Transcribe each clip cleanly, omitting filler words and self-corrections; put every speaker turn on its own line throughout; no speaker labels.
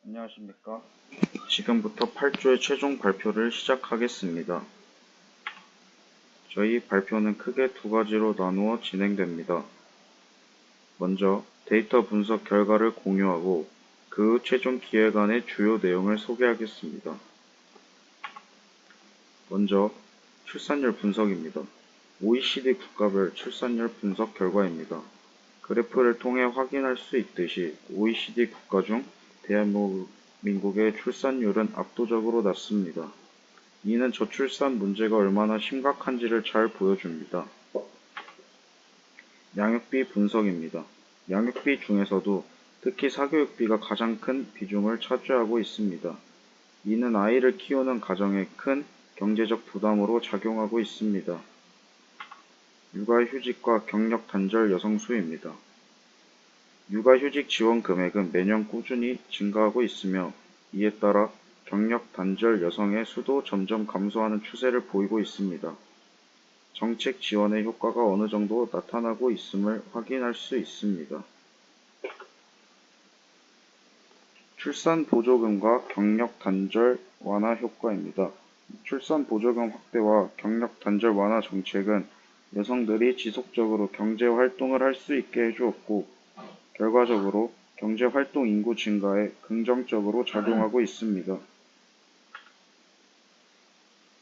안녕하십니까. 지금부터 8조의 최종 발표를 시작하겠습니다. 저희 발표는 크게 두 가지로 나누어 진행됩니다. 먼저 데이터 분석 결과를 공유하고 그 후 최종 기획안의 주요 내용을 소개하겠습니다. 먼저 출산율 분석입니다. OECD 국가별 출산율 분석 결과입니다. 그래프를 통해 확인할 수 있듯이 OECD 국가 중 대한민국의 출산율은 압도적으로 낮습니다. 이는 저출산 문제가 얼마나 심각한지를 잘 보여줍니다. 양육비 분석입니다. 양육비 중에서도 특히 사교육비가 가장 큰 비중을 차지하고 있습니다. 이는 아이를 키우는 가정에 큰 경제적 부담으로 작용하고 있습니다. 육아휴직과 경력 단절 여성 수입니다. 육아휴직 지원 금액은 매년 꾸준히 증가하고 있으며 이에 따라 경력 단절 여성의 수도 점점 감소하는 추세를 보이고 있습니다. 정책 지원의 효과가 어느 정도 나타나고 있음을 확인할 수 있습니다. 출산 보조금과 경력 단절 완화 효과입니다. 출산 보조금 확대와 경력 단절 완화 정책은 여성들이 지속적으로 경제 활동을 할 수 있게 해주었고, 결과적으로 경제 활동 인구 증가에 긍정적으로 작용하고 있습니다.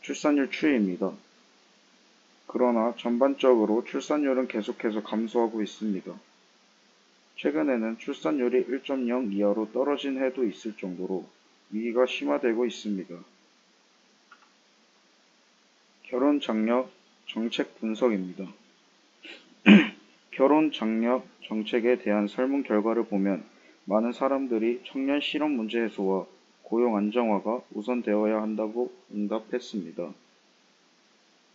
출산율 추이입니다. 그러나 전반적으로 출산율은 계속해서 감소하고 있습니다. 최근에는 출산율이 1.0 이하로 떨어진 해도 있을 정도로 위기가 심화되고 있습니다. 결혼 장려 정책 분석입니다. 결혼 장려 정책에 대한 설문 결과를 보면 많은 사람들이 청년 실업 문제 해소와 고용 안정화가 우선되어야 한다고 응답했습니다.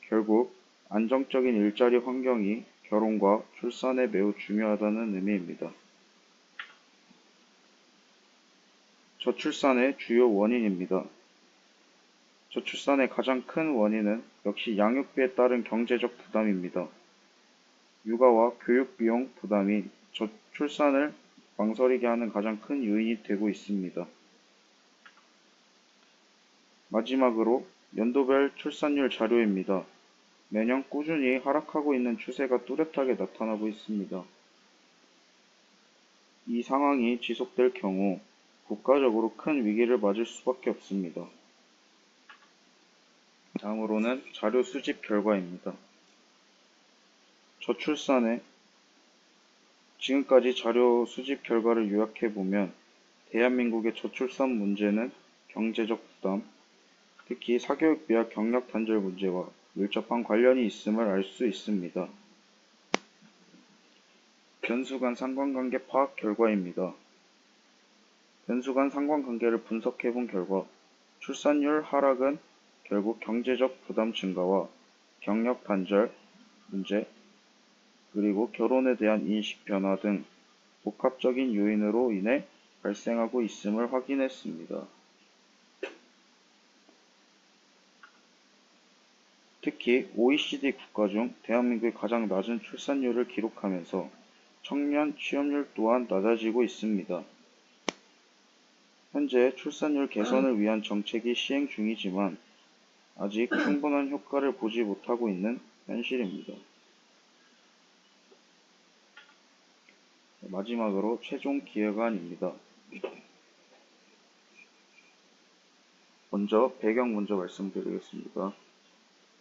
결국 안정적인 일자리 환경이 결혼과 출산에 매우 중요하다는 의미입니다. 저출산의 주요 원인입니다. 저출산의 가장 큰 원인은 역시 양육비에 따른 경제적 부담입니다. 육아와 교육 비용 부담이 저출산을 망설이게 하는 가장 큰 요인이 되고 있습니다. 마지막으로 연도별 출산율 자료입니다. 매년 꾸준히 하락하고 있는 추세가 뚜렷하게 나타나고 있습니다. 이 상황이 지속될 경우 국가적으로 큰 위기를 맞을 수밖에 없습니다. 다음으로는 자료 수집 결과입니다. 저출산의 지금까지 자료 수집 결과를 요약해보면 대한민국의 저출산 문제는 경제적 부담, 특히 사교육비와 경력 단절 문제와 밀접한 관련이 있음을 알 수 있습니다. 변수 간 상관관계 파악 결과입니다. 변수 간 상관관계를 분석해본 결과 출산율 하락은 결국 경제적 부담 증가와 경력 단절 문제, 그리고 결혼에 대한 인식 변화 등 복합적인 요인으로 인해 발생하고 있음을 확인했습니다. 특히 OECD 국가 중 대한민국이 가장 낮은 출산율을 기록하면서 청년 취업률 또한 낮아지고 있습니다. 현재 출산율 개선을 위한 정책이 시행 중이지만 아직 충분한 효과를 보지 못하고 있는 현실입니다. 마지막으로 최종 기획안입니다. 먼저 배경 먼저 말씀드리겠습니다.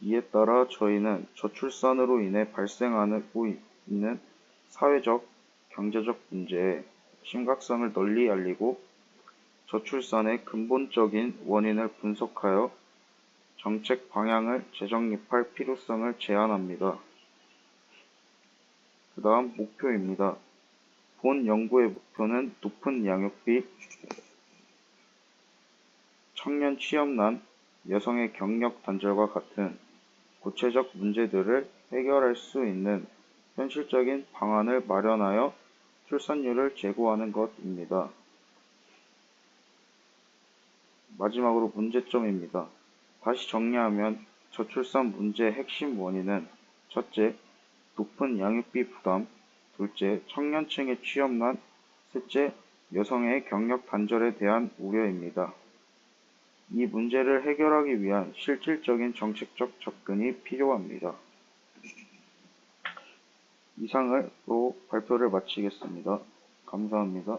이에 따라 저희는 저출산으로 인해 발생하고 있는 사회적, 경제적 문제의 심각성을 널리 알리고 저출산의 근본적인 원인을 분석하여 정책 방향을 재정립할 필요성을 제안합니다. 그 다음 목표입니다. 본 연구의 목표는 높은 양육비, 청년 취업난, 여성의 경력 단절과 같은 구체적 문제들을 해결할 수 있는 현실적인 방안을 마련하여 출산율을 제고하는 것입니다. 마지막으로 문제점입니다. 다시 정리하면 저출산 문제의 핵심 원인은 첫째, 높은 양육비 부담, 둘째, 청년층의 취업난, 셋째, 여성의 경력 단절에 대한 우려입니다. 이 문제를 해결하기 위한 실질적인 정책적 접근이 필요합니다. 이상으로 발표를 마치겠습니다. 감사합니다.